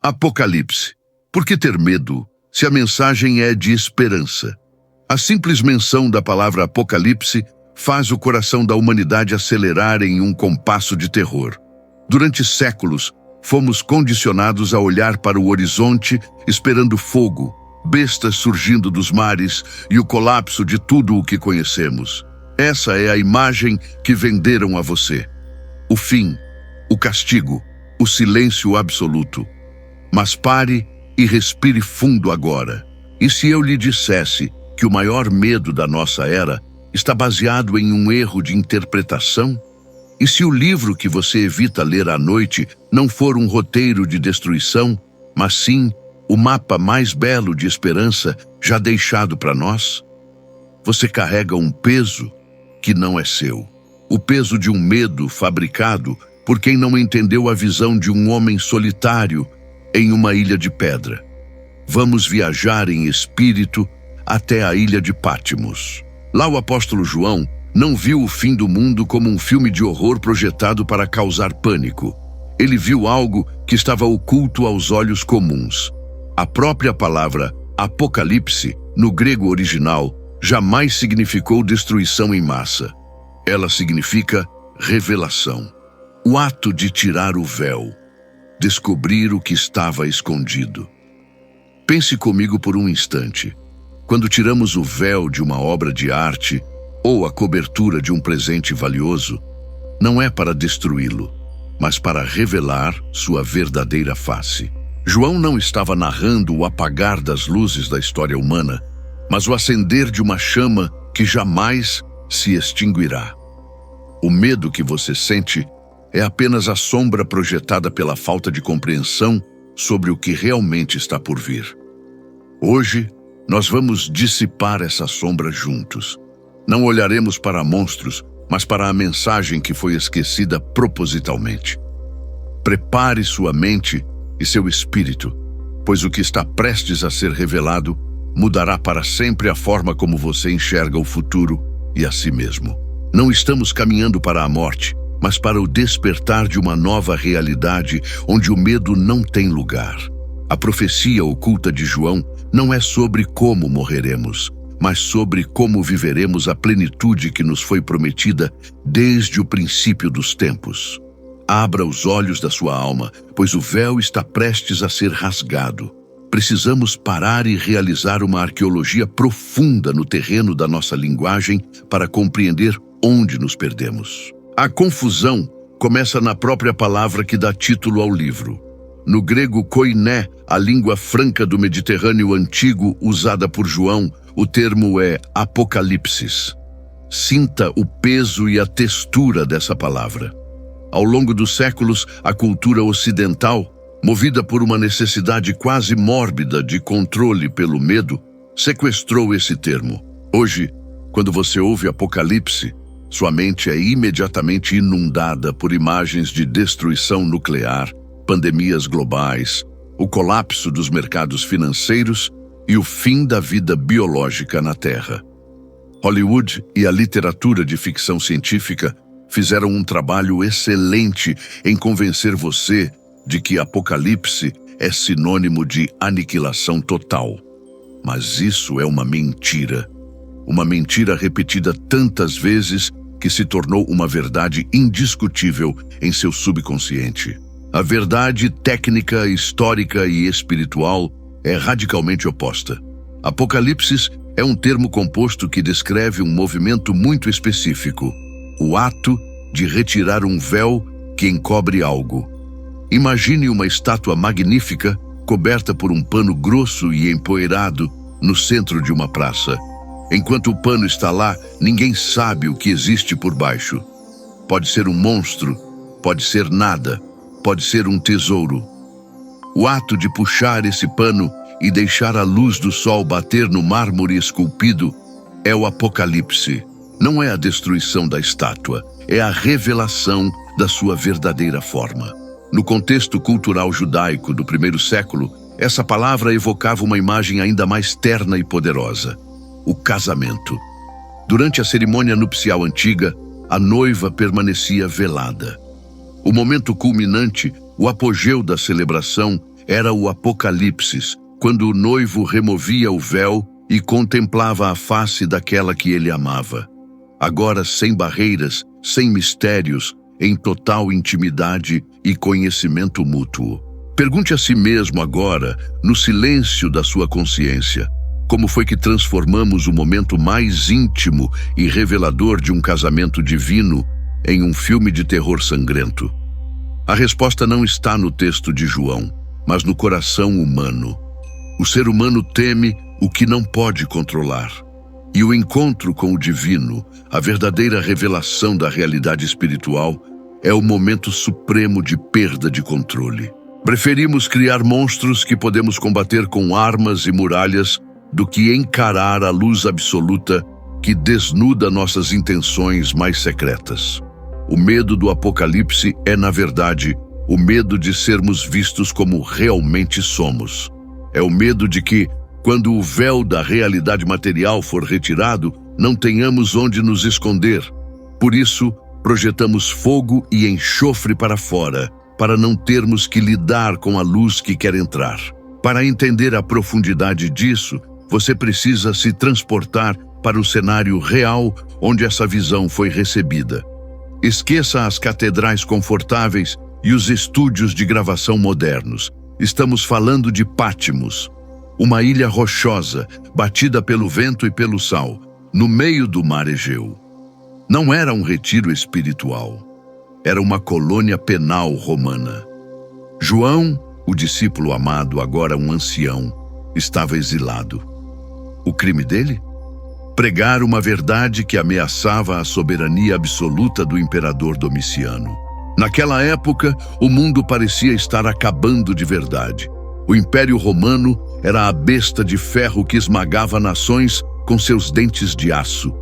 Apocalipse. Por que ter medo se a mensagem é de esperança? A simples menção da palavra Apocalipse faz o coração da humanidade acelerar em um compasso de terror. Durante séculos, fomos condicionados a olhar para o horizonte esperando fogo, bestas surgindo dos mares e o colapso de tudo o que conhecemos. Essa é a imagem que venderam a você. O fim, o castigo, o silêncio absoluto. Mas pare e respire fundo agora. E se eu lhe dissesse que o maior medo da nossa era está baseado em um erro de interpretação? E se o livro que você evita ler à noite não for um roteiro de destruição, mas sim o mapa mais belo de esperança já deixado para nós? Você carrega um peso que não é seu. O peso de um medo fabricado por quem não entendeu a visão de um homem solitário em uma ilha de pedra. Vamos viajar em espírito até a ilha de Patmos. Lá o apóstolo João não viu o fim do mundo como um filme de horror projetado para causar pânico. Ele viu algo que estava oculto aos olhos comuns. A própria palavra Apocalipse, no grego original, jamais significou destruição em massa. Ela significa revelação. O ato de tirar o véu, descobrir o que estava escondido. Pense comigo por um instante. Quando tiramos o véu de uma obra de arte ou a cobertura de um presente valioso, não é para destruí-lo, mas para revelar sua verdadeira face. João não estava narrando o apagar das luzes da história humana, mas o acender de uma chama que jamais se extinguirá. O medo que você sente é apenas a sombra projetada pela falta de compreensão sobre o que realmente está por vir. Hoje, nós vamos dissipar essa sombra juntos. Não olharemos para monstros, mas para a mensagem que foi esquecida propositalmente. Prepare sua mente e seu espírito, pois o que está prestes a ser revelado mudará para sempre a forma como você enxerga o futuro e a si mesmo. Não estamos caminhando para a morte, mas para o despertar de uma nova realidade onde o medo não tem lugar. A profecia oculta de João não é sobre como morreremos, mas sobre como viveremos a plenitude que nos foi prometida desde o princípio dos tempos. Abra os olhos da sua alma, pois o véu está prestes a ser rasgado. Precisamos parar e realizar uma arqueologia profunda no terreno da nossa linguagem para compreender onde nos perdemos. A confusão começa na própria palavra que dá título ao livro. No grego koiné, a língua franca do Mediterrâneo antigo usada por João, o termo é apocalipsis. Sinta o peso e a textura dessa palavra. Ao longo dos séculos, a cultura ocidental, movida por uma necessidade quase mórbida de controle pelo medo, sequestrou esse termo. Hoje, quando você ouve Apocalipse, sua mente é imediatamente inundada por imagens de destruição nuclear, pandemias globais, o colapso dos mercados financeiros e o fim da vida biológica na Terra. Hollywood e a literatura de ficção científica fizeram um trabalho excelente em convencer você de que Apocalipse é sinônimo de aniquilação total. Mas isso é uma mentira. Uma mentira repetida tantas vezes que se tornou uma verdade indiscutível em seu subconsciente. A verdade técnica, histórica e espiritual é radicalmente oposta. Apocalipse é um termo composto que descreve um movimento muito específico, o ato de retirar um véu que encobre algo. Imagine uma estátua magnífica coberta por um pano grosso e empoeirado no centro de uma praça. Enquanto o pano está lá, ninguém sabe o que existe por baixo. Pode ser um monstro, pode ser nada, pode ser um tesouro. O ato de puxar esse pano e deixar a luz do sol bater no mármore esculpido é o Apocalipse. Não é a destruição da estátua, é a revelação da sua verdadeira forma. No contexto cultural judaico do primeiro século, essa palavra evocava uma imagem ainda mais terna e poderosa: o casamento. Durante a cerimônia nupcial antiga, a noiva permanecia velada. O momento culminante, o apogeu da celebração, era o Apocalipse, quando o noivo removia o véu e contemplava a face daquela que ele amava. Agora sem barreiras, sem mistérios, em total intimidade e conhecimento mútuo. Pergunte a si mesmo agora, no silêncio da sua consciência, como foi que transformamos o momento mais íntimo e revelador de um casamento divino em um filme de terror sangrento? A resposta não está no texto de João, mas no coração humano. O ser humano teme o que não pode controlar. E o encontro com o divino, a verdadeira revelação da realidade espiritual, é o momento supremo de perda de controle. Preferimos criar monstros que podemos combater com armas e muralhas do que encarar a luz absoluta que desnuda nossas intenções mais secretas. O medo do Apocalipse é, na verdade, o medo de sermos vistos como realmente somos. É o medo de que, quando o véu da realidade material for retirado, não tenhamos onde nos esconder. Por isso, projetamos fogo e enxofre para fora, para não termos que lidar com a luz que quer entrar. Para entender a profundidade disso, você precisa se transportar para o cenário real onde essa visão foi recebida. Esqueça as catedrais confortáveis e os estúdios de gravação modernos. Estamos falando de Patmos, uma ilha rochosa, batida pelo vento e pelo sal, no meio do mar Egeu. Não era um retiro espiritual, era uma colônia penal romana. João, o discípulo amado, agora um ancião, estava exilado. O crime dele? Pregar uma verdade que ameaçava a soberania absoluta do imperador Domiciano. Naquela época, o mundo parecia estar acabando de verdade. O Império Romano era a besta de ferro que esmagava nações com seus dentes de aço.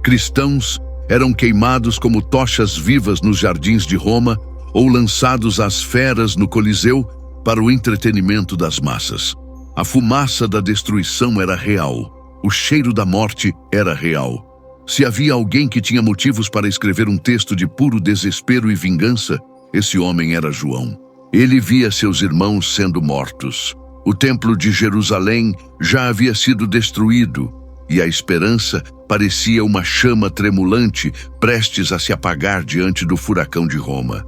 Cristãos eram queimados como tochas vivas nos jardins de Roma ou lançados às feras no Coliseu para o entretenimento das massas. A fumaça da destruição era real. O cheiro da morte era real. Se havia alguém que tinha motivos para escrever um texto de puro desespero e vingança, esse homem era João. Ele via seus irmãos sendo mortos. O templo de Jerusalém já havia sido destruído e a esperança parecia uma chama tremulante prestes a se apagar diante do furacão de Roma.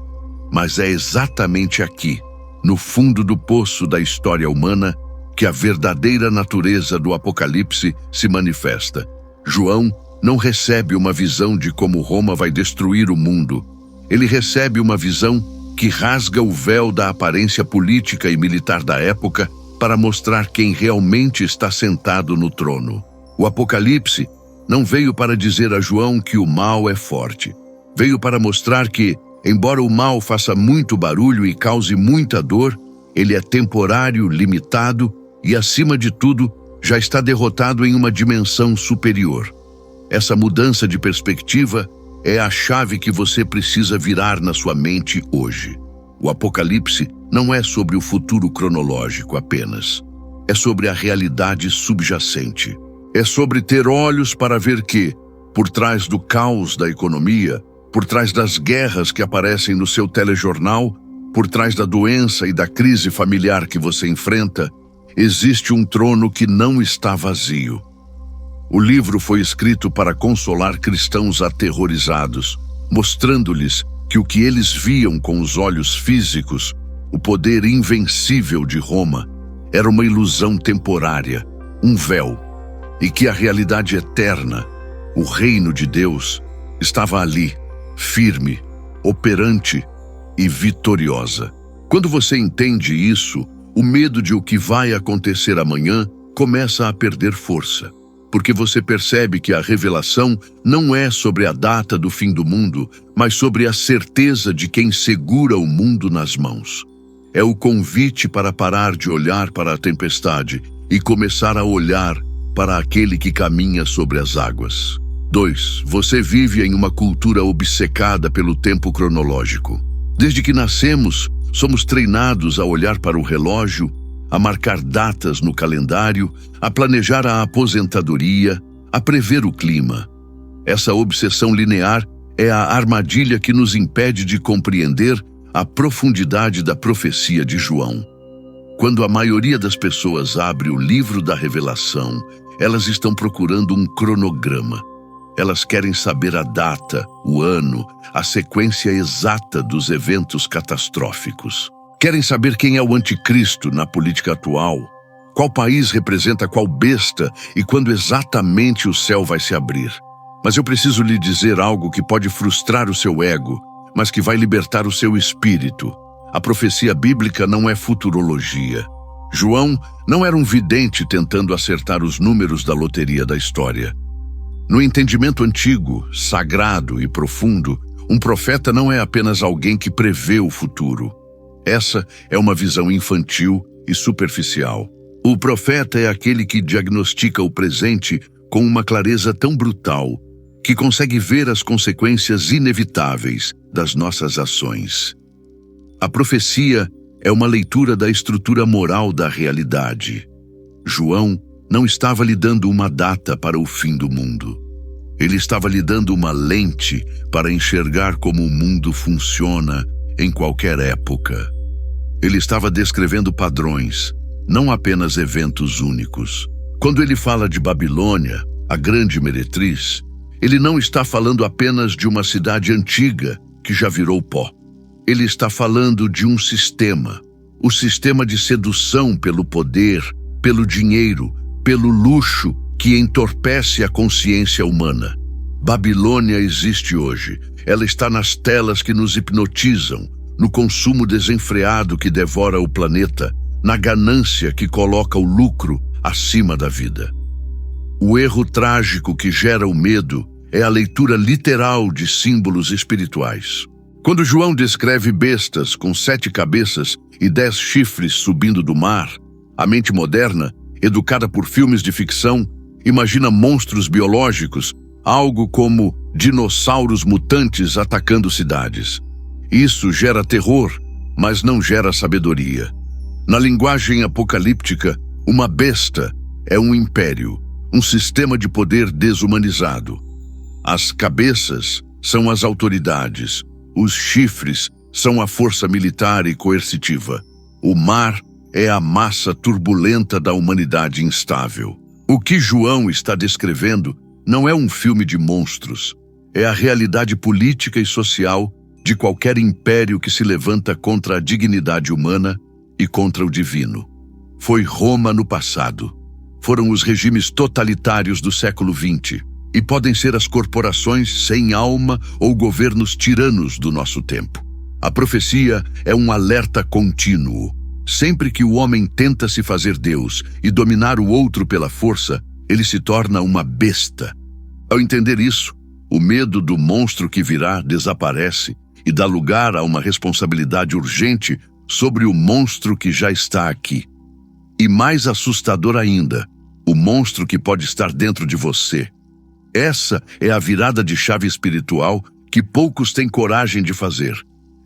Mas é exatamente aqui, no fundo do poço da história humana, que a verdadeira natureza do Apocalipse se manifesta. João não recebe uma visão de como Roma vai destruir o mundo. Ele recebe uma visão que rasga o véu da aparência política e militar da época para mostrar quem realmente está sentado no trono. O Apocalipse não veio para dizer a João que o mal é forte. Veio para mostrar que, embora o mal faça muito barulho e cause muita dor, ele é temporário, limitado e, acima de tudo, já está derrotado em uma dimensão superior. Essa mudança de perspectiva é a chave que você precisa virar na sua mente hoje. O Apocalipse não é sobre o futuro cronológico apenas. É sobre a realidade subjacente. É sobre ter olhos para ver que, por trás do caos da economia, por trás das guerras que aparecem no seu telejornal, por trás da doença e da crise familiar que você enfrenta, existe um trono que não está vazio. O livro foi escrito para consolar cristãos aterrorizados, mostrando-lhes que o que eles viam com os olhos físicos, o poder invencível de Roma, era uma ilusão temporária, um véu, e que a realidade eterna, o reino de Deus, estava ali, firme, operante e vitoriosa. Quando você entende isso, o medo de o que vai acontecer amanhã começa a perder força, porque você percebe que a revelação não é sobre a data do fim do mundo, mas sobre a certeza de quem segura o mundo nas mãos. É o convite para parar de olhar para a tempestade e começar a olhar para aquele que caminha sobre as águas. 2. Você vive em uma cultura obcecada pelo tempo cronológico. Desde que nascemos, somos treinados a olhar para o relógio, a marcar datas no calendário, a planejar a aposentadoria, a prever o clima. Essa obsessão linear é a armadilha que nos impede de compreender a profundidade da profecia de João. Quando a maioria das pessoas abre o livro da Revelação, elas estão procurando um cronograma. Elas querem saber a data, o ano, a sequência exata dos eventos catastróficos. Querem saber quem é o anticristo na política atual, qual país representa qual besta e quando exatamente o céu vai se abrir. Mas eu preciso lhe dizer algo que pode frustrar o seu ego, mas que vai libertar o seu espírito. A profecia bíblica não é futurologia. João não era um vidente tentando acertar os números da loteria da história. No entendimento antigo, sagrado e profundo, um profeta não é apenas alguém que prevê o futuro. Essa é uma visão infantil e superficial. O profeta é aquele que diagnostica o presente com uma clareza tão brutal que consegue ver as consequências inevitáveis das nossas ações. A profecia é uma leitura da estrutura moral da realidade. João não estava lhe dando uma data para o fim do mundo. Ele estava lhe dando uma lente para enxergar como o mundo funciona em qualquer época. Ele estava descrevendo padrões, não apenas eventos únicos. Quando ele fala de Babilônia, a grande meretriz, ele não está falando apenas de uma cidade antiga que já virou pó. Ele está falando de um sistema, o sistema de sedução pelo poder, pelo dinheiro, pelo luxo que entorpece a consciência humana. Babilônia existe hoje. Ela está nas telas que nos hipnotizam, no consumo desenfreado que devora o planeta, na ganância que coloca o lucro acima da vida. O erro trágico que gera o medo é a leitura literal de símbolos espirituais. Quando João descreve bestas com 7 cabeças e 10 chifres subindo do mar, a mente moderna, educada por filmes de ficção, imagina monstros biológicos, algo como dinossauros mutantes atacando cidades. Isso gera terror, mas não gera sabedoria. Na linguagem apocalíptica, uma besta é um império, um sistema de poder desumanizado. As cabeças são as autoridades, os chifres são a força militar e coercitiva. O mar é a massa turbulenta da humanidade instável. O que João está descrevendo não é um filme de monstros, é a realidade política e social de qualquer império que se levanta contra a dignidade humana e contra o divino. Foi Roma no passado. Foram os regimes totalitários do século XX. E podem ser as corporações sem alma ou governos tiranos do nosso tempo. A profecia é um alerta contínuo. Sempre que o homem tenta se fazer Deus e dominar o outro pela força, ele se torna uma besta. Ao entender isso, o medo do monstro que virá desaparece e dá lugar a uma responsabilidade urgente sobre o monstro que já está aqui. E mais assustador ainda, o monstro que pode estar dentro de você. Essa é a virada de chave espiritual que poucos têm coragem de fazer.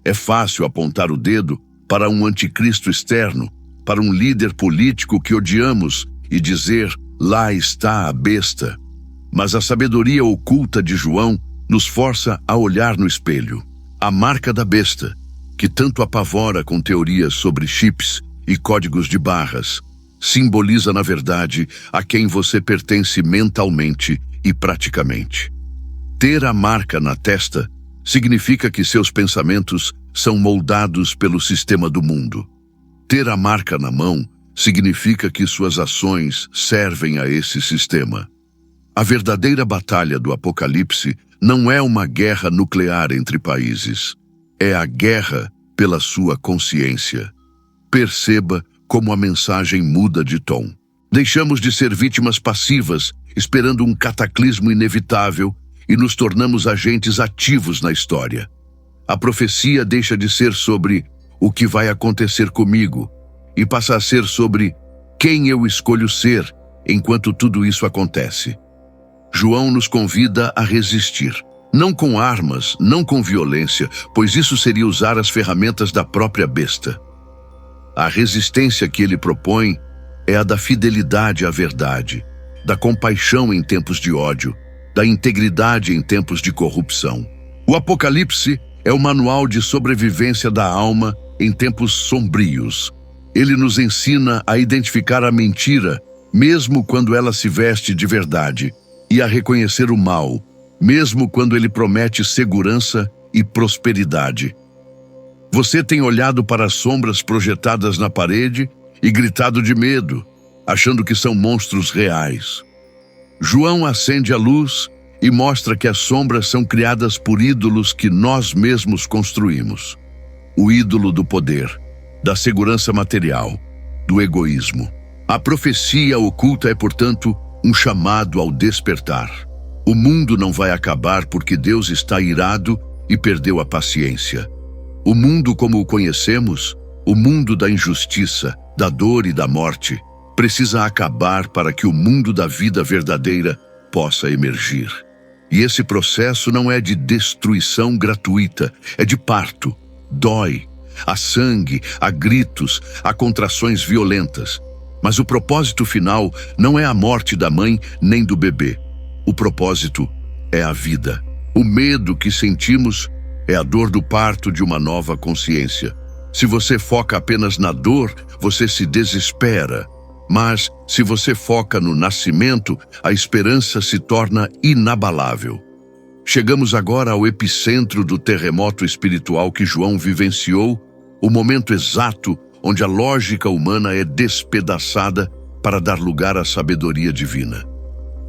É fácil apontar o dedo para um anticristo externo, para um líder político que odiamos e dizer, lá está a besta. Mas a sabedoria oculta de João nos força a olhar no espelho. A marca da besta, que tanto apavora com teorias sobre chips e códigos de barras, simboliza, na verdade, a quem você pertence mentalmente e praticamente. Ter a marca na testa significa que seus pensamentos são moldados pelo sistema do mundo. Ter a marca na mão significa que suas ações servem a esse sistema. A verdadeira batalha do Apocalipse não é uma guerra nuclear entre países. É a guerra pela sua consciência. Perceba como a mensagem muda de tom. Deixamos de ser vítimas passivas, esperando um cataclismo inevitável, e nos tornamos agentes ativos na história. A profecia deixa de ser sobre o que vai acontecer comigo e passa a ser sobre quem eu escolho ser enquanto tudo isso acontece. João nos convida a resistir, não com armas, não com violência, pois isso seria usar as ferramentas da própria besta. A resistência que ele propõe é a da fidelidade à verdade, da compaixão em tempos de ódio, da integridade em tempos de corrupção. O Apocalipse é o manual de sobrevivência da alma em tempos sombrios. Ele nos ensina a identificar a mentira, mesmo quando ela se veste de verdade, e a reconhecer o mal, mesmo quando ele promete segurança e prosperidade. Você tem olhado para as sombras projetadas na parede e gritado de medo, achando que são monstros reais. João acende a luz e mostra que as sombras são criadas por ídolos que nós mesmos construímos. O ídolo do poder, da segurança material, do egoísmo. A profecia oculta é, portanto, um chamado ao despertar. O mundo não vai acabar porque Deus está irado e perdeu a paciência. O mundo como o conhecemos, o mundo da injustiça, da dor e da morte, precisa acabar para que o mundo da vida verdadeira possa emergir. E esse processo não é de destruição gratuita, é de parto. Dói, há sangue, há gritos, há contrações violentas. Mas o propósito final não é a morte da mãe nem do bebê. O propósito é a vida. O medo que sentimos é a dor do parto de uma nova consciência. Se você foca apenas na dor, você se desespera. Mas, se você foca no nascimento, a esperança se torna inabalável. Chegamos agora ao epicentro do terremoto espiritual que João vivenciou, o momento exato onde a lógica humana é despedaçada para dar lugar à sabedoria divina.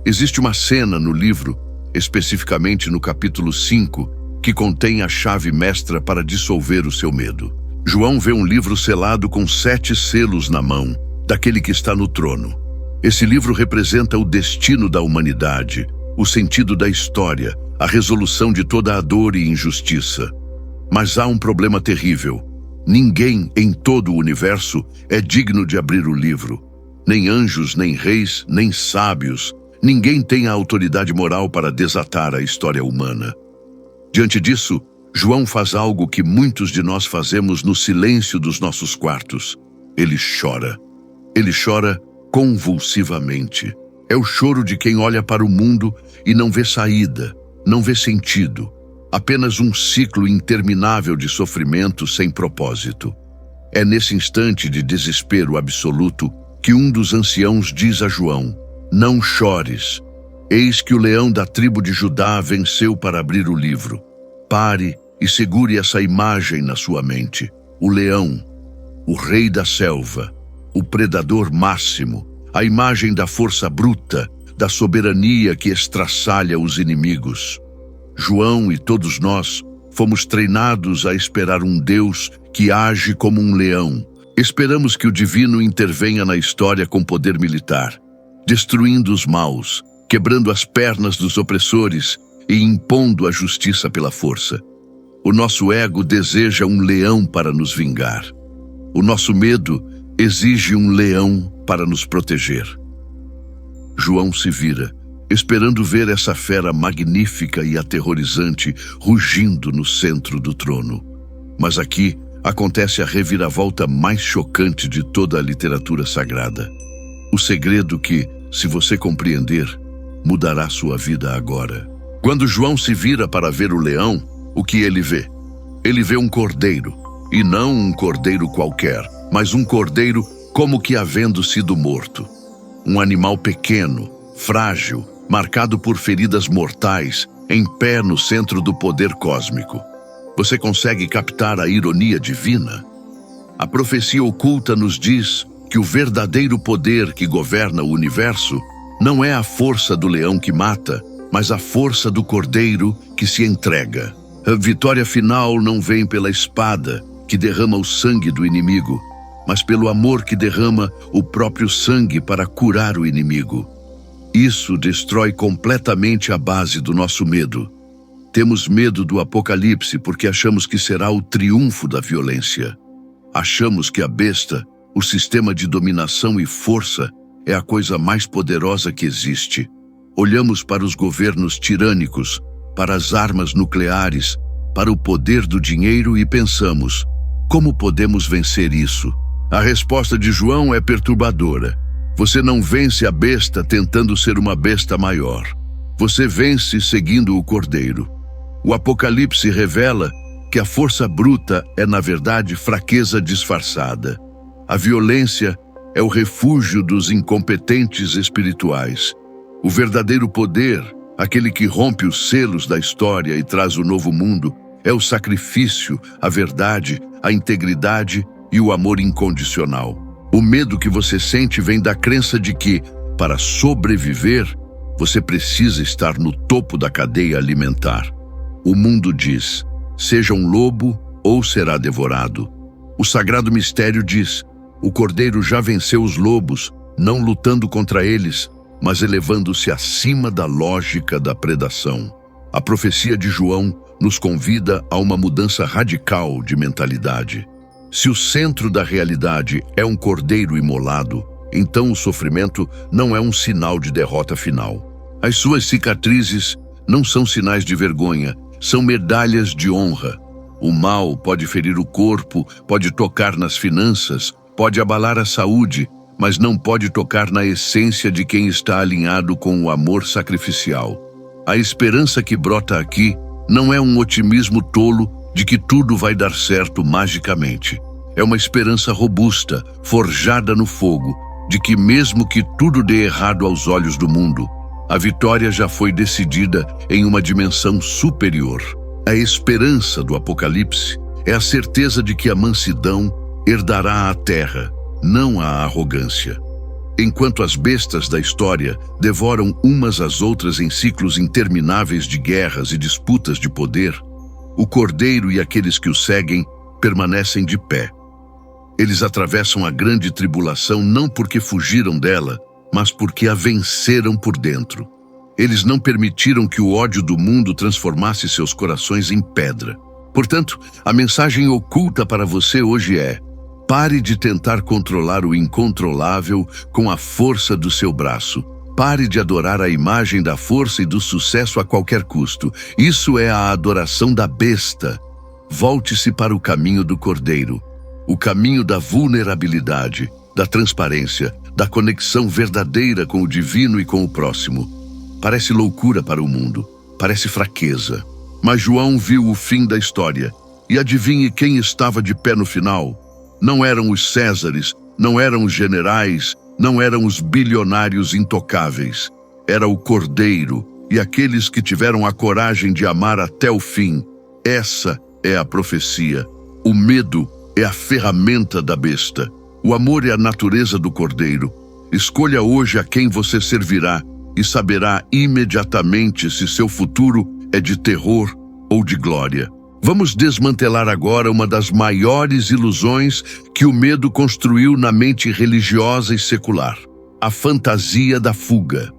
Existe uma cena no livro, especificamente no capítulo 5, que contém a chave mestra para dissolver o seu medo. João vê um livro selado com 7 selos na mão, daquele que está no trono. Esse livro representa o destino da humanidade, o sentido da história, a resolução de toda a dor e injustiça. Mas há um problema terrível. Ninguém em todo o universo é digno de abrir o livro. Nem anjos, nem reis, nem sábios. Ninguém tem a autoridade moral para desatar a história humana. Diante disso, João faz algo que muitos de nós fazemos no silêncio dos nossos quartos. Ele chora. Ele chora convulsivamente. É o choro de quem olha para o mundo e não vê saída, não vê sentido. Apenas um ciclo interminável de sofrimento sem propósito. É nesse instante de desespero absoluto que um dos anciãos diz a João: "Não chores. Eis que o leão da tribo de Judá venceu para abrir o livro." Pare e segure essa imagem na sua mente. O leão, o rei da selva, o predador máximo, a imagem da força bruta, da soberania que estraçalha os inimigos. João e todos nós fomos treinados a esperar um Deus que age como um leão. Esperamos que o divino intervenha na história com poder militar, destruindo os maus, quebrando as pernas dos opressores e impondo a justiça pela força. O nosso ego deseja um leão para nos vingar. O nosso medo exige um leão para nos proteger. João se vira, esperando ver essa fera magnífica e aterrorizante rugindo no centro do trono. Mas aqui acontece a reviravolta mais chocante de toda a literatura sagrada. O segredo que, se você compreender, mudará sua vida agora. Quando João se vira para ver o leão, o que ele vê? Ele vê um cordeiro, e não um cordeiro qualquer, mas um cordeiro como que havendo sido morto. Um animal pequeno, frágil, marcado por feridas mortais, em pé no centro do poder cósmico. Você consegue captar a ironia divina? A profecia oculta nos diz que o verdadeiro poder que governa o universo não é a força do leão que mata, mas a força do cordeiro que se entrega. A vitória final não vem pela espada, que derrama o sangue do inimigo, mas pelo amor que derrama o próprio sangue para curar o inimigo. Isso destrói completamente a base do nosso medo. Temos medo do apocalipse porque achamos que será o triunfo da violência. Achamos que a besta, o sistema de dominação e força, é a coisa mais poderosa que existe. Olhamos para os governos tirânicos, para as armas nucleares, para o poder do dinheiro e pensamos: como podemos vencer isso? A resposta de João é perturbadora. Você não vence a besta tentando ser uma besta maior. Você vence seguindo o cordeiro. O Apocalipse revela que a força bruta é, na verdade, fraqueza disfarçada. A violência é o refúgio dos incompetentes espirituais. O verdadeiro poder, aquele que rompe os selos da história e traz o novo mundo, é o sacrifício, a verdade, a integridade e o amor incondicional. O medo que você sente vem da crença de que, para sobreviver, você precisa estar no topo da cadeia alimentar. O mundo diz: seja um lobo ou será devorado. O sagrado mistério diz: o cordeiro já venceu os lobos, não lutando contra eles, mas elevando-se acima da lógica da predação. A profecia de João nos convida a uma mudança radical de mentalidade. Se o centro da realidade é um cordeiro imolado, então o sofrimento não é um sinal de derrota final. As suas cicatrizes não são sinais de vergonha, são medalhas de honra. O mal pode ferir o corpo, pode tocar nas finanças, pode abalar a saúde, mas não pode tocar na essência de quem está alinhado com o amor sacrificial. A esperança que brota aqui não é um otimismo tolo de que tudo vai dar certo magicamente. É uma esperança robusta, forjada no fogo, de que mesmo que tudo dê errado aos olhos do mundo, a vitória já foi decidida em uma dimensão superior. A esperança do Apocalipse é a certeza de que a mansidão herdará a terra, não a arrogância. Enquanto as bestas da história devoram umas às outras em ciclos intermináveis de guerras e disputas de poder, o Cordeiro e aqueles que o seguem permanecem de pé. Eles atravessam a grande tribulação não porque fugiram dela, mas porque a venceram por dentro. Eles não permitiram que o ódio do mundo transformasse seus corações em pedra. Portanto, a mensagem oculta para você hoje é: pare de tentar controlar o incontrolável com a força do seu braço. Pare de adorar a imagem da força e do sucesso a qualquer custo. Isso é a adoração da besta. Volte-se para o caminho do Cordeiro, o caminho da vulnerabilidade, da transparência, da conexão verdadeira com o divino e com o próximo. Parece loucura para o mundo, parece fraqueza. Mas João viu o fim da história. E adivinhe quem estava de pé no final? Não eram os Césares, não eram os generais, não eram os bilionários intocáveis. Era o Cordeiro e aqueles que tiveram a coragem de amar até o fim. Essa é a profecia. O medo é a ferramenta da besta. O amor é a natureza do Cordeiro. Escolha hoje a quem você servirá e saberá imediatamente se seu futuro é de terror ou de glória. Vamos desmantelar agora uma das maiores ilusões que o medo construiu na mente religiosa e secular: a fantasia da fuga.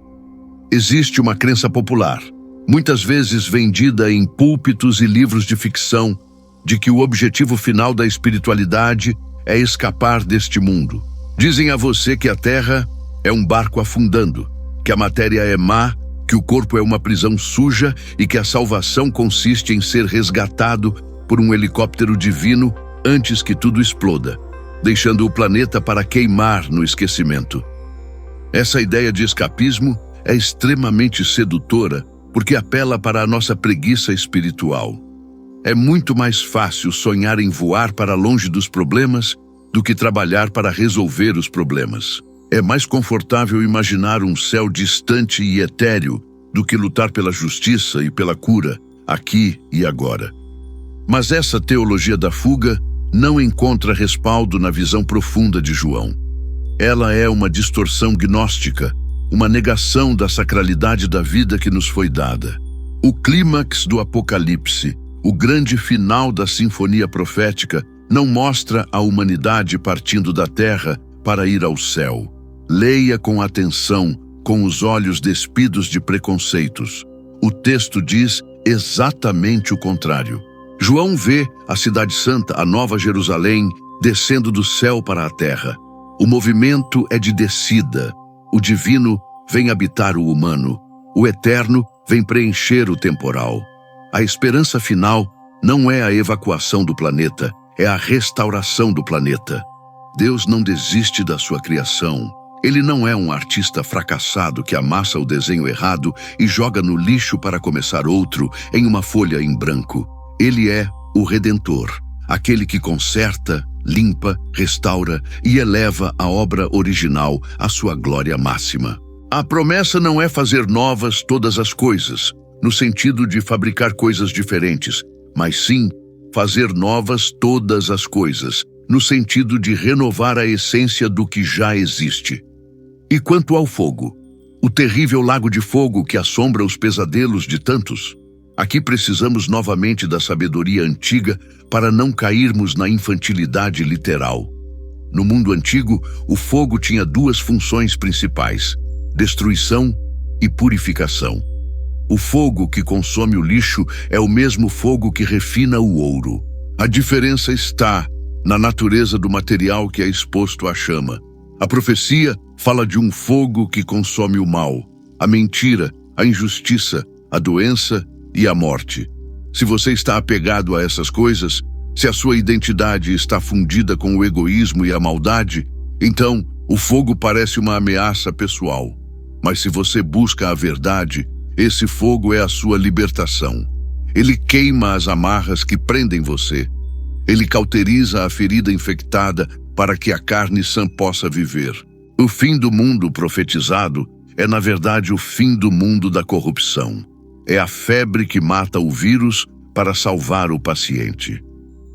Existe uma crença popular, muitas vezes vendida em púlpitos e livros de ficção, de que o objetivo final da espiritualidade é escapar deste mundo. Dizem a você que a Terra é um barco afundando, que a matéria é má, que o corpo é uma prisão suja e que a salvação consiste em ser resgatado por um helicóptero divino antes que tudo exploda, deixando o planeta para queimar no esquecimento. Essa ideia de escapismo é extremamente sedutora porque apela para a nossa preguiça espiritual. É muito mais fácil sonhar em voar para longe dos problemas do que trabalhar para resolver os problemas. É mais confortável imaginar um céu distante e etéreo do que lutar pela justiça e pela cura, aqui e agora. Mas essa teologia da fuga não encontra respaldo na visão profunda de João. Ela é uma distorção gnóstica, uma negação da sacralidade da vida que nos foi dada. O clímax do Apocalipse, o grande final da sinfonia profética, não mostra a humanidade partindo da terra para ir ao céu. Leia com atenção, com os olhos despidos de preconceitos. O texto diz exatamente o contrário. João vê a Cidade Santa, a Nova Jerusalém, descendo do céu para a terra. O movimento é de descida. O divino vem habitar o humano. O eterno vem preencher o temporal. A esperança final não é a evacuação do planeta, é a restauração do planeta. Deus não desiste da sua criação. Ele não é um artista fracassado que amassa o desenho errado e joga no lixo para começar outro em uma folha em branco. Ele é o Redentor, aquele que conserta, limpa, restaura e eleva a obra original à sua glória máxima. A promessa não é fazer novas todas as coisas, no sentido de fabricar coisas diferentes, mas sim fazer novas todas as coisas, no sentido de renovar a essência do que já existe. E quanto ao fogo, o terrível lago de fogo que assombra os pesadelos de tantos, aqui precisamos novamente da sabedoria antiga para não cairmos na infantilidade literal. No mundo antigo, o fogo tinha duas funções principais: destruição e purificação. O fogo que consome o lixo é o mesmo fogo que refina o ouro. A diferença está na natureza do material que é exposto à chama. A profecia fala de um fogo que consome o mal, a mentira, a injustiça, a doença e a morte. Se você está apegado a essas coisas, se a sua identidade está fundida com o egoísmo e a maldade, então o fogo parece uma ameaça pessoal. Mas se você busca a verdade, esse fogo é a sua libertação. Ele queima as amarras que prendem você. Ele cauteriza a ferida infectada para que a carne sã possa viver. O fim do mundo profetizado é, na verdade, o fim do mundo da corrupção. É a febre que mata o vírus para salvar o paciente.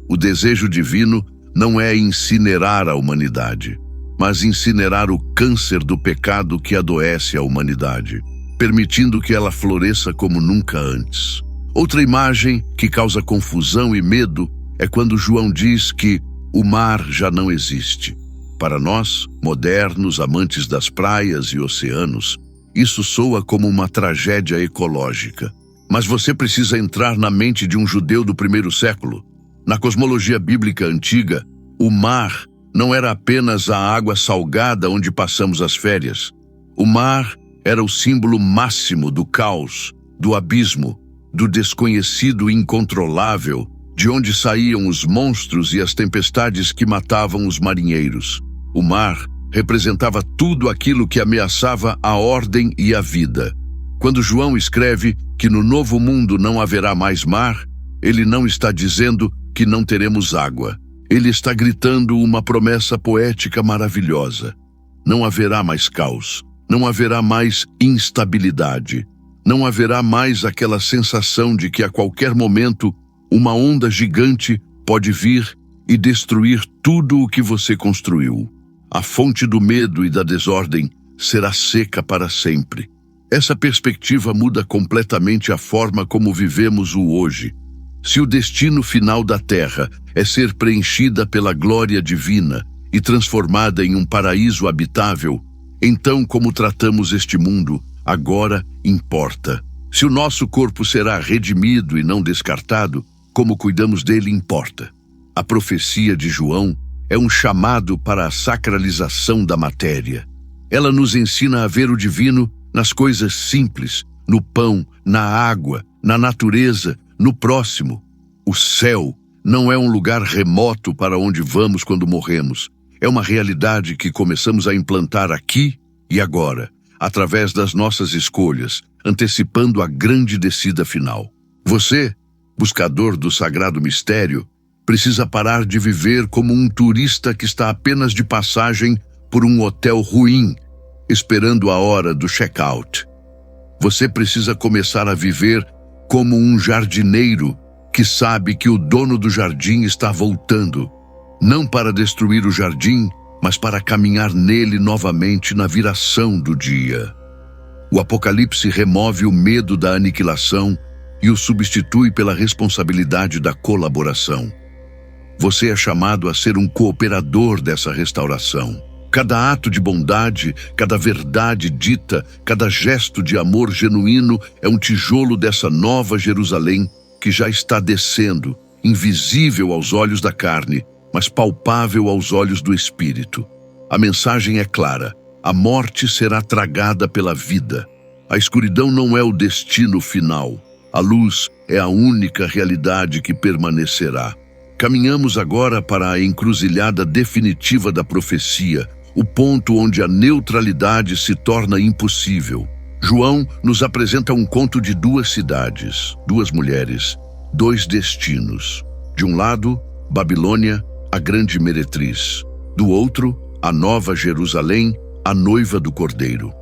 O desejo divino não é incinerar a humanidade, mas incinerar o câncer do pecado que adoece a humanidade, permitindo que ela floresça como nunca antes. Outra imagem que causa confusão e medo é quando João diz que o mar já não existe. Para nós, modernos amantes das praias e oceanos, isso soa como uma tragédia ecológica. Mas você precisa entrar na mente de um judeu do primeiro século. Na cosmologia bíblica antiga, o mar não era apenas a água salgada onde passamos as férias. O mar era o símbolo máximo do caos, do abismo, do desconhecido incontrolável, de onde saíam os monstros e as tempestades que matavam os marinheiros. O mar representava tudo aquilo que ameaçava a ordem e a vida. Quando João escreve que no novo mundo não haverá mais mar, ele não está dizendo que não teremos água. Ele está gritando uma promessa poética maravilhosa. Não haverá mais caos, não haverá mais instabilidade, não haverá mais aquela sensação de que a qualquer momento uma onda gigante pode vir e destruir tudo o que você construiu. A fonte do medo e da desordem será seca para sempre. Essa perspectiva muda completamente a forma como vivemos o hoje. Se o destino final da Terra é ser preenchida pela glória divina e transformada em um paraíso habitável, então como tratamos este mundo agora importa. Se o nosso corpo será redimido e não descartado, como cuidamos dele importa. A profecia de João é um chamado para a sacralização da matéria. Ela nos ensina a ver o divino nas coisas simples, no pão, na água, na natureza, no próximo. O céu não é um lugar remoto para onde vamos quando morremos. É uma realidade que começamos a implantar aqui e agora, através das nossas escolhas, antecipando a grande descida final. Você, buscador do sagrado mistério, precisa parar de viver como um turista que está apenas de passagem por um hotel ruim, esperando a hora do check-out. Você precisa começar a viver como um jardineiro que sabe que o dono do jardim está voltando, não para destruir o jardim, mas para caminhar nele novamente na viração do dia. O Apocalipse remove o medo da aniquilação e o substitui pela responsabilidade da colaboração. Você é chamado a ser um cooperador dessa restauração. Cada ato de bondade, cada verdade dita, cada gesto de amor genuíno é um tijolo dessa nova Jerusalém que já está descendo, invisível aos olhos da carne, mas palpável aos olhos do Espírito. A mensagem é clara: a morte será tragada pela vida. A escuridão não é o destino final. A luz é a única realidade que permanecerá. Caminhamos agora para a encruzilhada definitiva da profecia, o ponto onde a neutralidade se torna impossível. João nos apresenta um conto de duas cidades, duas mulheres, dois destinos. De um lado, Babilônia, a grande meretriz. Do outro, a Nova Jerusalém, a noiva do Cordeiro.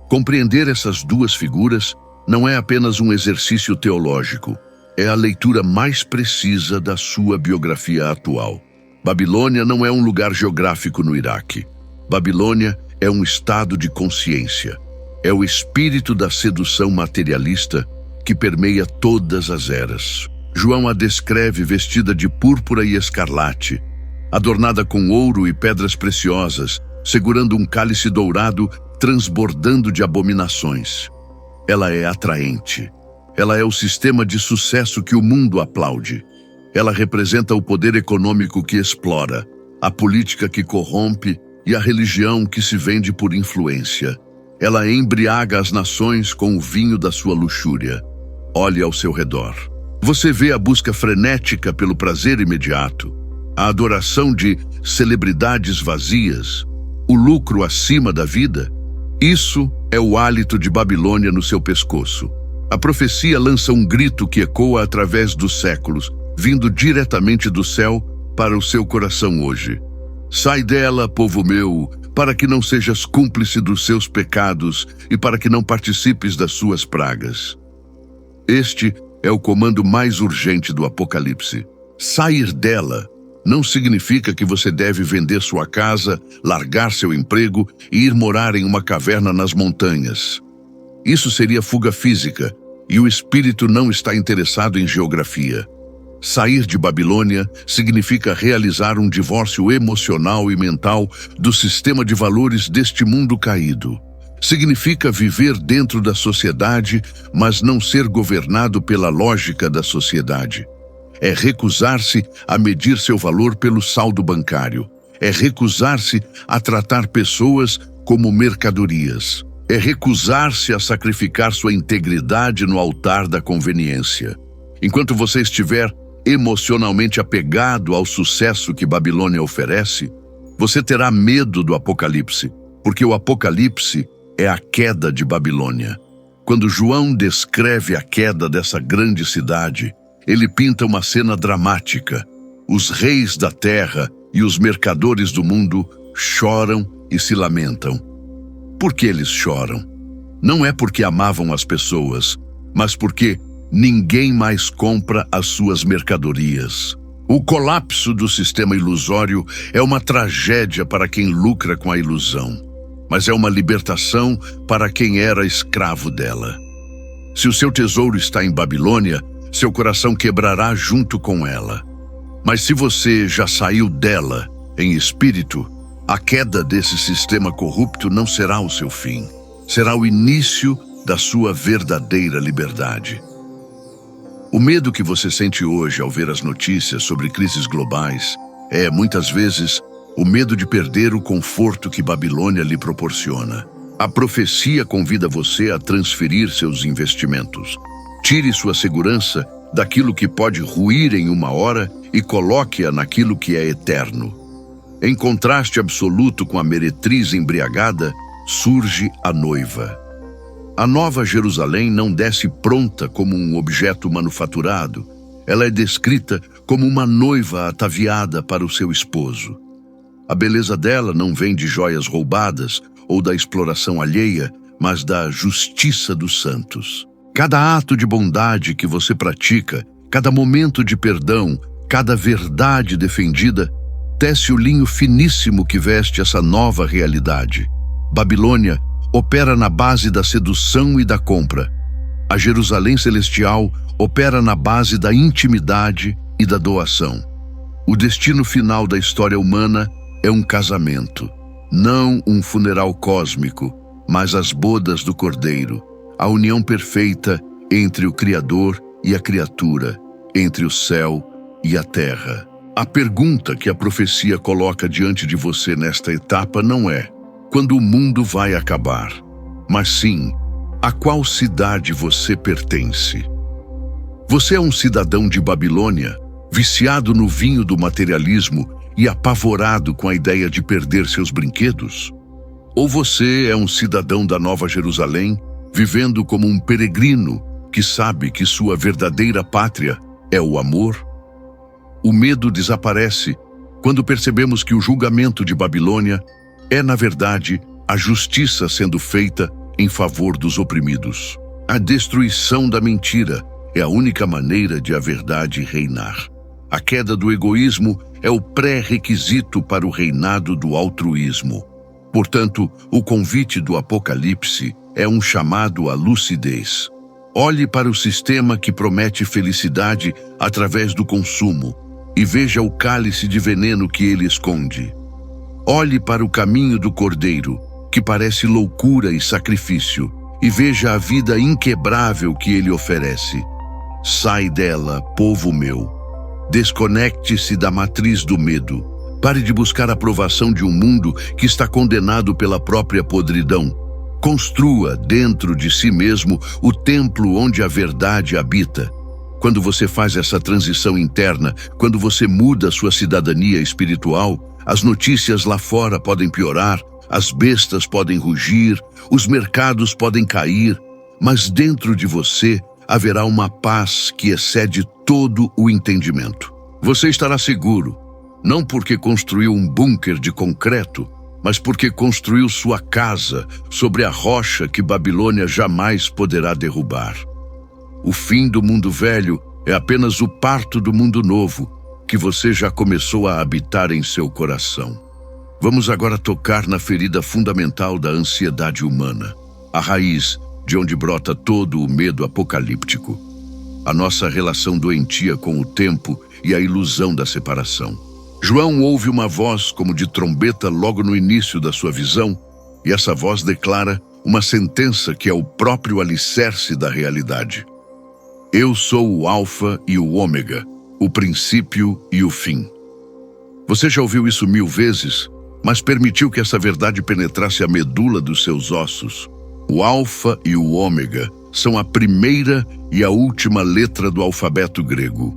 Compreender essas duas figuras não é apenas um exercício teológico, é a leitura mais precisa da sua biografia atual. Babilônia não é um lugar geográfico no Iraque. Babilônia é um estado de consciência. É o espírito da sedução materialista que permeia todas as eras. João a descreve vestida de púrpura e escarlate, adornada com ouro e pedras preciosas, segurando um cálice dourado transbordando de abominações. Ela é atraente. Ela é o sistema de sucesso que o mundo aplaude. Ela representa o poder econômico que explora, a política que corrompe e a religião que se vende por influência. Ela embriaga as nações com o vinho da sua luxúria. Olhe ao seu redor. Você vê a busca frenética pelo prazer imediato, a adoração de celebridades vazias, o lucro acima da vida. Isso é o hálito de Babilônia no seu pescoço. A profecia lança um grito que ecoa através dos séculos, vindo diretamente do céu para o seu coração hoje. Sai dela, povo meu, para que não sejas cúmplice dos seus pecados e para que não participes das suas pragas. Este é o comando mais urgente do Apocalipse. Sair dela não significa que você deve vender sua casa, largar seu emprego e ir morar em uma caverna nas montanhas. Isso seria fuga física, e o espírito não está interessado em geografia. Sair de Babilônia significa realizar um divórcio emocional e mental do sistema de valores deste mundo caído. Significa viver dentro da sociedade, mas não ser governado pela lógica da sociedade. É recusar-se a medir seu valor pelo saldo bancário. É recusar-se a tratar pessoas como mercadorias. É recusar-se a sacrificar sua integridade no altar da conveniência. Enquanto você estiver emocionalmente apegado ao sucesso que Babilônia oferece, você terá medo do Apocalipse, porque o Apocalipse é a queda de Babilônia. Quando João descreve a queda dessa grande cidade, ele pinta uma cena dramática. Os reis da terra e os mercadores do mundo choram e se lamentam. Por que eles choram? Não é porque amavam as pessoas, mas porque ninguém mais compra as suas mercadorias. O colapso do sistema ilusório é uma tragédia para quem lucra com a ilusão, mas é uma libertação para quem era escravo dela. Se o seu tesouro está em Babilônia, seu coração quebrará junto com ela. Mas se você já saiu dela em espírito, a queda desse sistema corrupto não será o seu fim. Será o início da sua verdadeira liberdade. O medo que você sente hoje ao ver as notícias sobre crises globais é, muitas vezes, o medo de perder o conforto que Babilônia lhe proporciona. A profecia convida você a transferir seus investimentos. Tire sua segurança daquilo que pode ruir em uma hora e coloque-a naquilo que é eterno. Em contraste absoluto com a meretriz embriagada, surge a noiva. A Nova Jerusalém não desce pronta como um objeto manufaturado. Ela é descrita como uma noiva ataviada para o seu esposo. A beleza dela não vem de joias roubadas ou da exploração alheia, mas da justiça dos santos. Cada ato de bondade que você pratica, cada momento de perdão, cada verdade defendida, tece o linho finíssimo que veste essa nova realidade. Babilônia opera na base da sedução e da compra. A Jerusalém Celestial opera na base da intimidade e da doação. O destino final da história humana é um casamento, não um funeral cósmico, mas as bodas do Cordeiro, a união perfeita entre o Criador e a criatura, entre o céu e a terra. A pergunta que a profecia coloca diante de você nesta etapa não é quando o mundo vai acabar, mas sim, a qual cidade você pertence. Você é um cidadão de Babilônia, viciado no vinho do materialismo e apavorado com a ideia de perder seus brinquedos? Ou você é um cidadão da Nova Jerusalém, vivendo como um peregrino que sabe que sua verdadeira pátria é o amor? O medo desaparece quando percebemos que o julgamento de Babilônia é, na verdade, a justiça sendo feita em favor dos oprimidos. A destruição da mentira é a única maneira de a verdade reinar. A queda do egoísmo é o pré-requisito para o reinado do altruísmo. Portanto, o convite do Apocalipse é um chamado à lucidez. Olhe para o sistema que promete felicidade através do consumo e veja o cálice de veneno que ele esconde. Olhe para o caminho do Cordeiro, que parece loucura e sacrifício, e veja a vida inquebrável que ele oferece. Sai dela, povo meu. Desconecte-se da matriz do medo. Pare de buscar a aprovação de um mundo que está condenado pela própria podridão. Construa dentro de si mesmo o templo onde a verdade habita. Quando você faz essa transição interna, quando você muda sua cidadania espiritual, as notícias lá fora podem piorar, as bestas podem rugir, os mercados podem cair, mas dentro de você haverá uma paz que excede todo o entendimento. Você estará seguro, não porque construiu um bunker de concreto, mas porque construiu sua casa sobre a rocha que Babilônia jamais poderá derrubar. O fim do mundo velho é apenas o parto do mundo novo, que você já começou a habitar em seu coração. Vamos agora tocar na ferida fundamental da ansiedade humana, a raiz de onde brota todo o medo apocalíptico, a nossa relação doentia com o tempo e a ilusão da separação. João ouve uma voz como de trombeta logo no início da sua visão, e essa voz declara uma sentença que é o próprio alicerce da realidade. Eu sou o Alfa e o Ômega, o princípio e o fim. Você já ouviu isso 1000 vezes, mas permitiu que essa verdade penetrasse a medula dos seus ossos. O Alfa e o Ômega são a primeira e a última letra do alfabeto grego.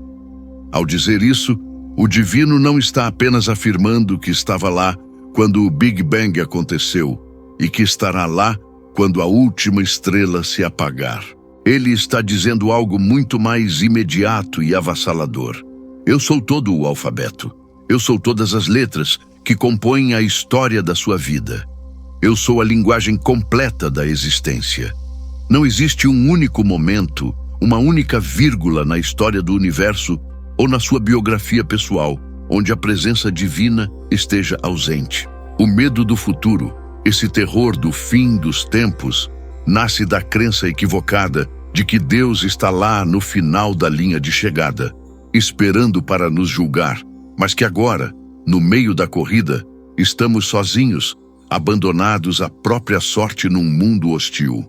Ao dizer isso, o divino não está apenas afirmando que estava lá quando o Big Bang aconteceu e que estará lá quando a última estrela se apagar. Ele está dizendo algo muito mais imediato e avassalador. Eu sou todo o alfabeto. Eu sou todas as letras que compõem a história da sua vida. Eu sou a linguagem completa da existência. Não existe um único momento, uma única vírgula na história do universo ou na sua biografia pessoal, onde a presença divina esteja ausente. O medo do futuro, esse terror do fim dos tempos, nasce da crença equivocada de que Deus está lá no final da linha de chegada, esperando para nos julgar, mas que agora, no meio da corrida, estamos sozinhos, abandonados à própria sorte num mundo hostil.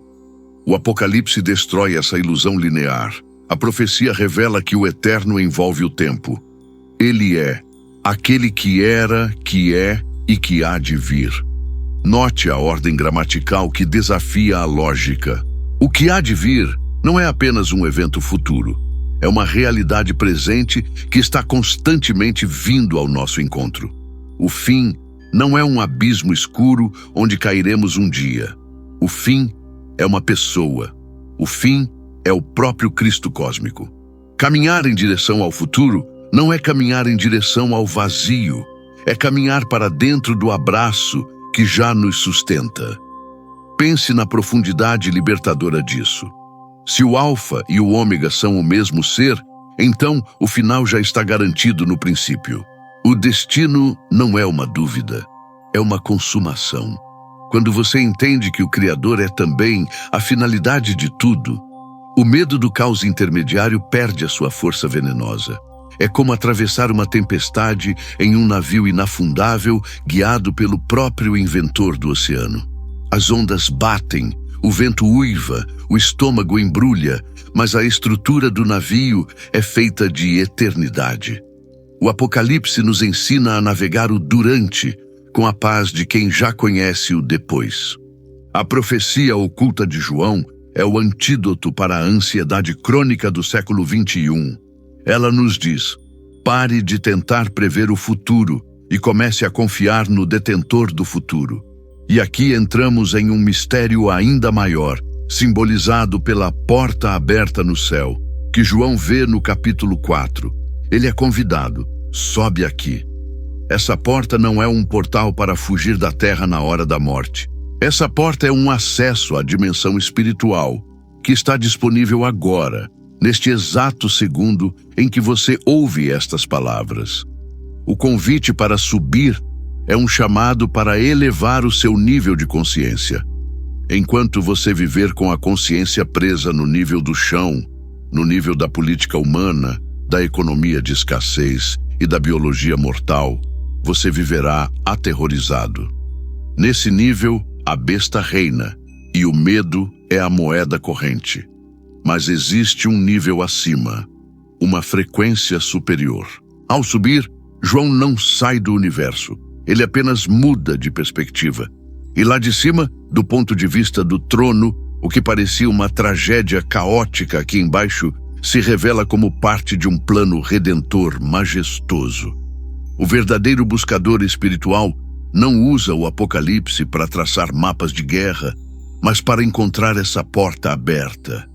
O Apocalipse destrói essa ilusão linear. A profecia revela que o eterno envolve o tempo. Ele é aquele que era, que é e que há de vir. Note a ordem gramatical que desafia a lógica. O que há de vir não é apenas um evento futuro. É uma realidade presente que está constantemente vindo ao nosso encontro. O fim não é um abismo escuro onde cairemos um dia. O fim é uma pessoa. O fim é o próprio Cristo cósmico. Caminhar em direção ao futuro não é caminhar em direção ao vazio. É caminhar para dentro do abraço que já nos sustenta. Pense na profundidade libertadora disso. Se o Alfa e o Ômega são o mesmo ser, então o final já está garantido no princípio. O destino não é uma dúvida, é uma consumação. Quando você entende que o Criador é também a finalidade de tudo, o medo do caos intermediário perde a sua força venenosa. É como atravessar uma tempestade em um navio inafundável guiado pelo próprio inventor do oceano. As ondas batem, o vento uiva, o estômago embrulha, mas a estrutura do navio é feita de eternidade. O Apocalipse nos ensina a navegar o durante, com a paz de quem já conhece o depois. A profecia oculta de João é o antídoto para a ansiedade crônica do século XXI. Ela nos diz: pare de tentar prever o futuro e comece a confiar no detentor do futuro. E aqui entramos em um mistério ainda maior, simbolizado pela porta aberta no céu, que João vê no capítulo 4. Ele é convidado: sobe aqui. essa porta não é um portal para fugir da terra na hora da morte. Essa porta é um acesso à dimensão espiritual que está disponível agora, neste exato segundo em que você ouve estas palavras. O convite para subir é um chamado para elevar o seu nível de consciência. Enquanto você viver com a consciência presa no nível do chão, no nível da política humana, da economia de escassez e da biologia mortal, você viverá aterrorizado. Nesse nível, a besta reina e o medo é a moeda corrente. Mas existe um nível acima, uma frequência superior. Ao subir, João não sai do universo, ele apenas muda de perspectiva. E lá de cima, do ponto de vista do trono, o que parecia uma tragédia caótica aqui embaixo se revela como parte de um plano redentor majestoso. O verdadeiro buscador espiritual não usa o Apocalipse para traçar mapas de guerra, mas para encontrar essa porta aberta.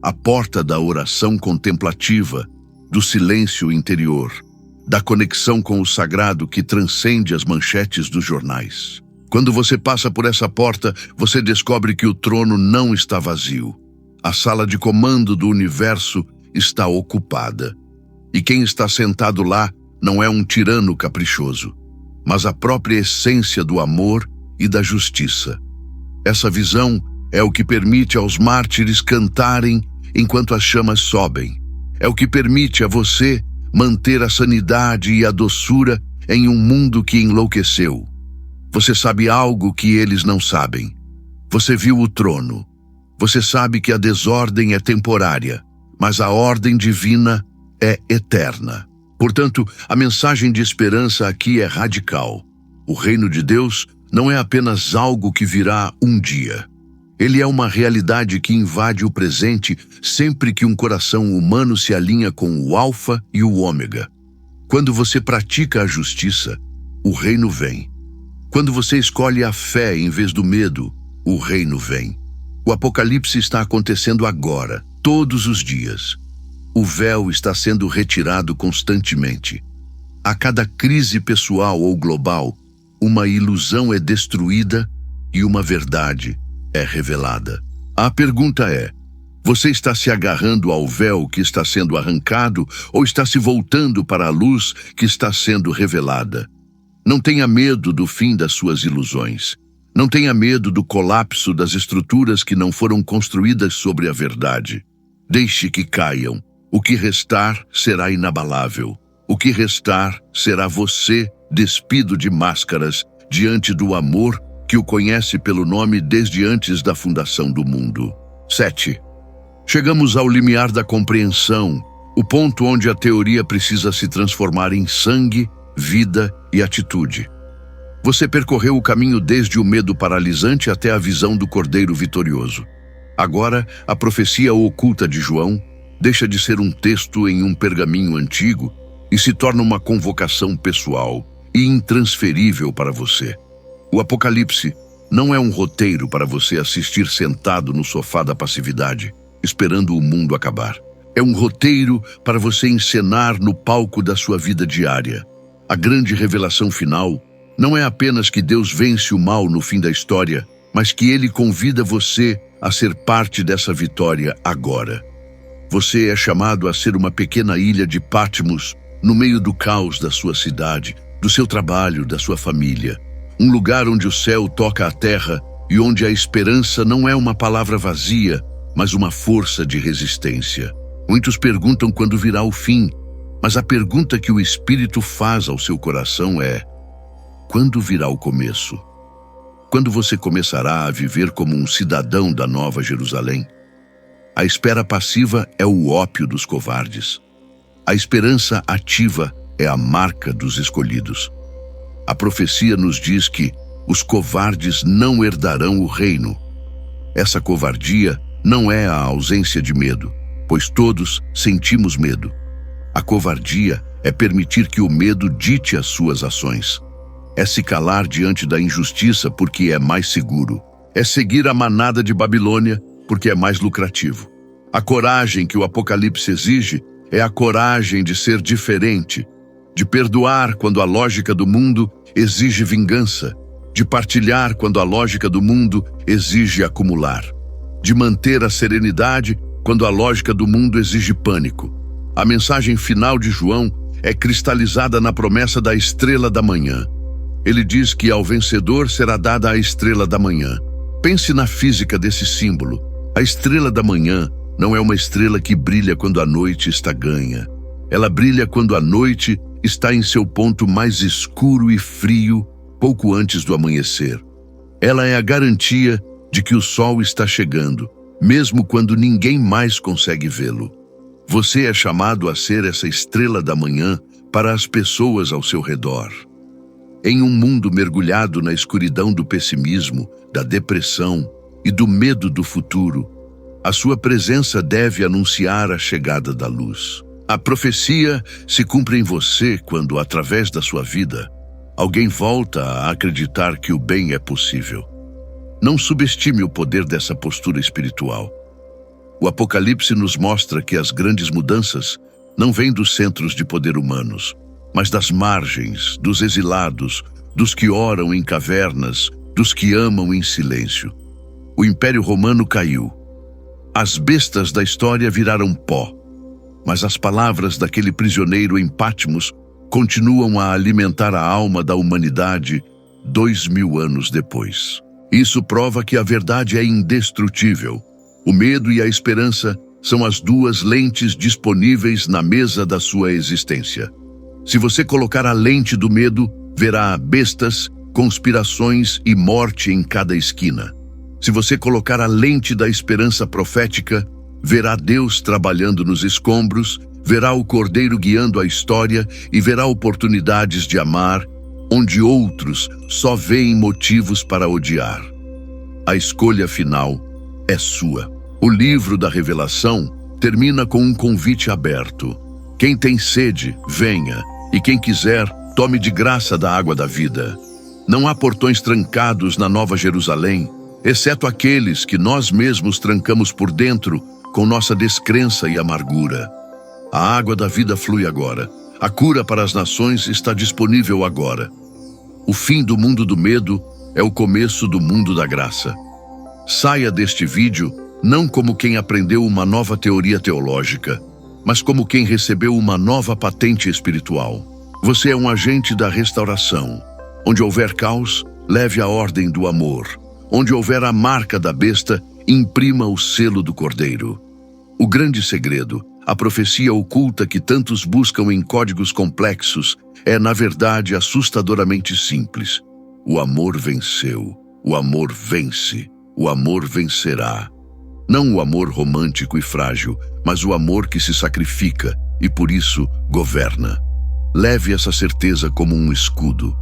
A porta da oração contemplativa, do silêncio interior, da conexão com o sagrado que transcende as manchetes dos jornais. Quando você passa por essa porta, você descobre que o trono não está vazio. A sala de comando do universo está ocupada. E quem está sentado lá não é um tirano caprichoso, mas a própria essência do amor e da justiça. Essa visão é o que permite aos mártires cantarem enquanto as chamas sobem. É o que permite a você manter a sanidade e a doçura em um mundo que enlouqueceu. Você sabe algo que eles não sabem. Você viu o trono. Você sabe que a desordem é temporária, mas a ordem divina é eterna. Portanto, a mensagem de esperança aqui é radical. O reino de Deus não é apenas algo que virá um dia. Ele é uma realidade que invade o presente sempre que um coração humano se alinha com o Alfa e o Ômega. Quando você pratica a justiça, o reino vem. Quando você escolhe a fé em vez do medo, o reino vem. O Apocalipse está acontecendo agora, todos os dias. O véu está sendo retirado constantemente. A cada crise pessoal ou global, uma ilusão é destruída e uma verdade é revelada. A pergunta é: você está se agarrando ao véu que está sendo arrancado ou está se voltando para a luz que está sendo revelada? Não tenha medo do fim das suas ilusões. Não tenha medo do colapso das estruturas que não foram construídas sobre a verdade. Deixe que caiam. O que restar será inabalável. O que restar será você despido de máscaras diante do amor que o conhece pelo nome desde antes da fundação do mundo. 7. Chegamos ao limiar da compreensão, o ponto onde a teoria precisa se transformar em sangue, vida e atitude. Você percorreu o caminho desde o medo paralisante até a visão do Cordeiro vitorioso. Agora, a profecia oculta de João deixa de ser um texto em um pergaminho antigo e se torna uma convocação pessoal e intransferível para você. O Apocalipse não é um roteiro para você assistir sentado no sofá da passividade, esperando o mundo acabar. É um roteiro para você encenar no palco da sua vida diária. A grande revelação final não é apenas que Deus vence o mal no fim da história, mas que Ele convida você a ser parte dessa vitória agora. Você é chamado a ser uma pequena ilha de Patmos no meio do caos da sua cidade, do seu trabalho, da sua família. Um lugar onde o céu toca a terra e onde a esperança não é uma palavra vazia, mas uma força de resistência. Muitos perguntam quando virá o fim, mas a pergunta que o Espírito faz ao seu coração é: quando virá o começo? Quando você começará a viver como um cidadão da Nova Jerusalém? A espera passiva é o ópio dos covardes. A esperança ativa é a marca dos escolhidos. A profecia nos diz que os covardes não herdarão o reino. Essa covardia não é a ausência de medo, pois todos sentimos medo. A covardia é permitir que o medo dite as suas ações. É se calar diante da injustiça porque é mais seguro. É seguir a manada de Babilônia porque é mais lucrativo. A coragem que o Apocalipse exige é a coragem de ser diferente, de perdoar quando a lógica do mundo exige vingança, de partilhar quando a lógica do mundo exige acumular, de manter a serenidade quando a lógica do mundo exige pânico. A mensagem final de João é cristalizada na promessa da estrela da manhã. Ele diz que ao vencedor será dada a estrela da manhã. Pense na física desse símbolo. A estrela da manhã não é uma estrela que brilha quando a noite está ganha. Ela brilha quando a noite está em seu ponto mais escuro e frio, pouco antes do amanhecer. Ela é a garantia de que o sol está chegando, mesmo quando ninguém mais consegue vê-lo. Você é chamado a ser essa estrela da manhã para as pessoas ao seu redor. Em um mundo mergulhado na escuridão do pessimismo, da depressão e do medo do futuro, a sua presença deve anunciar a chegada da luz. A profecia se cumpre em você quando, através da sua vida, alguém volta a acreditar que o bem é possível. Não subestime o poder dessa postura espiritual. O Apocalipse nos mostra que as grandes mudanças não vêm dos centros de poder humanos, mas das margens, dos exilados, dos que oram em cavernas, dos que amam em silêncio. O Império Romano caiu. As bestas da história viraram pó, mas as palavras daquele prisioneiro em Patmos continuam a alimentar a alma da humanidade 2000 anos depois. Isso prova que a verdade é indestrutível. O medo e a esperança são as duas lentes disponíveis na mesa da sua existência. Se você colocar a lente do medo, verá bestas, conspirações e morte em cada esquina. Se você colocar a lente da esperança profética, verá Deus trabalhando nos escombros, verá o Cordeiro guiando a história e verá oportunidades de amar, onde outros só veem motivos para odiar. A escolha final é sua. O livro da Revelação termina com um convite aberto. Quem tem sede, venha, e quem quiser, tome de graça da água da vida. Não há portões trancados na Nova Jerusalém, exceto aqueles que nós mesmos trancamos por dentro com nossa descrença e amargura. A água da vida flui agora. A cura para as nações está disponível agora. O fim do mundo do medo é o começo do mundo da graça. Saia deste vídeo não como quem aprendeu uma nova teoria teológica, mas como quem recebeu uma nova patente espiritual. Você é um agente da restauração. Onde houver caos, leve a ordem do amor. Onde houver a marca da besta, imprima o selo do Cordeiro. O grande segredo, a profecia oculta que tantos buscam em códigos complexos, é, na verdade, assustadoramente simples. O amor venceu. O amor vence. O amor vencerá. Não o amor romântico e frágil, mas o amor que se sacrifica e, por isso, governa. Leve essa certeza como um escudo.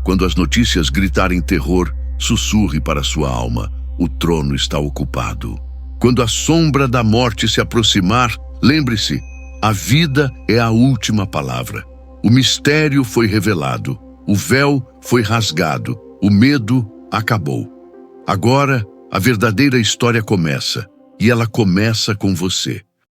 Quando as notícias gritarem terror, sussurre para sua alma: o trono está ocupado. Quando a sombra da morte se aproximar, lembre-se, a vida é a última palavra. O mistério foi revelado, o véu foi rasgado, o medo acabou. Agora, a verdadeira história começa, e ela começa com você.